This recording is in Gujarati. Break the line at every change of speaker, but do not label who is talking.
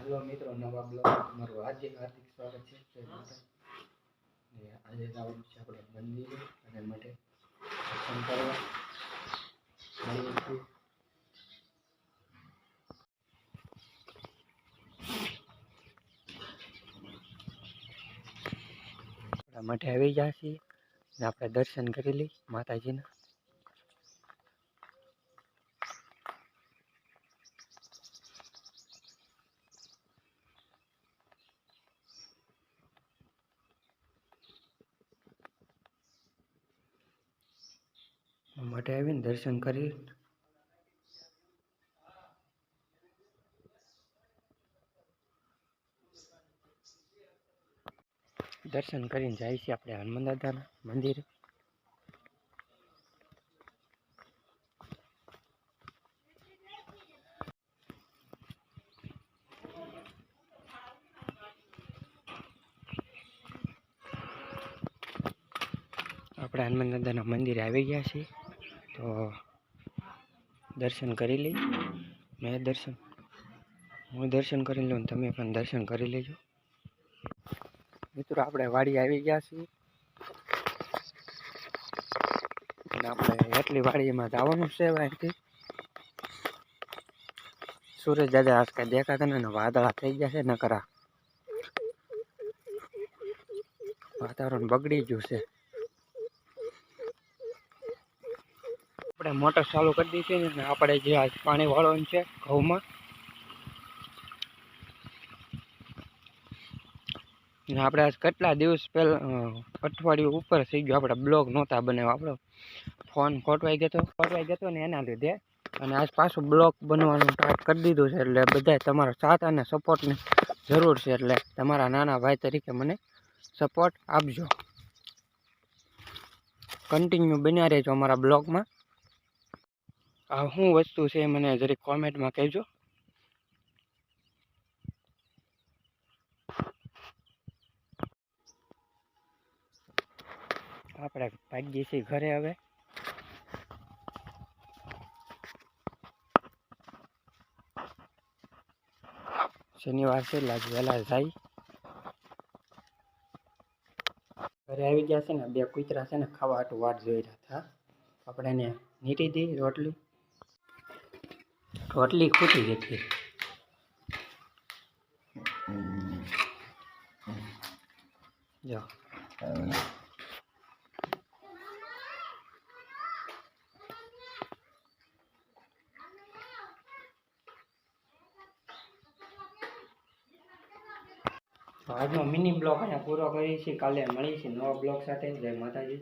હેલો મિત્રો, નવા બ્લોગમાં તમારું હાર્દિક સ્વાગત છે. આજે જવાનું છે આપણે મંદિરે અને માટે દર્શન કરવા મળીએ છીએ. આપણા માટે આવી ગયા છીએ ને આપણે દર્શન કરી લઈ માતાજીના. માટે આવીને દર્શન કરી કરીને જાય છે આપણે હનુમાન દાદાના મંદિરે. આપણે હનુમાન દાદાના મંદિરે આવી ગયા છીએ, તો દર્શન કરી લઈ. હું દર્શન કરી લઉં, તમે પણ દર્શન કરી લેજો. મિત્રો, આપણે વાડી આવી ગયા છીએ અને આપણે એટલી વાડીમાં જવાનું છે. અહીંથી સૂરજ દાદા આજ કાંઈ દેખાતા ને વાદળા થઈ ગયા છે. નકરા વાતાવરણ બગડી ગયું છે. આપણે મોટર ચાલુ કરી દીધી છે ને આપણે જે આજ પાણી વાળવાનું છે ઘઉંમાં. ને આપણે આજ કેટલા દિવસ પહેલાં અઠવાડિયું ઉપર થઈ ગયું આપણે બ્લોગ નહોતા બનાવ્યા. આપણો ફોન ખોટવાઈ ગયો ને એના લીધે. અને આજ પાછું બ્લોગ બનવાનું સ્ટાર્ટ કરી દીધું છે. એટલે બધાય તમારો સાથ અને સપોર્ટની જરૂર છે. એટલે તમારા નાના ભાઈ તરીકે મને સપોર્ટ આપજો. કન્ટિન્યુ બન્યા રહેજો અમારા બ્લોગમાં. આ શું વસ્તુ છે મને જરીક કોમેન્ટમાં કહેજો. આપણે ભાગીએ છીએ ઘરે હવે. શનિવાર છે એટલે આજે વહેલા જાય. ઘરે આવી ગયા છે ને બે કૂતરા છે ને ખાવા હાટું વાટ જોઈ રહ્યા હતા. આપણે એને નીટી દી રોટલી ખૂટી ગઈ હતી. જો આજનો મિની બ્લોગ અહીંયા પૂરો કરીએ છીએ. કાલે મળીએ છીએ નવા બ્લોગ સાથે. જય માતાજી.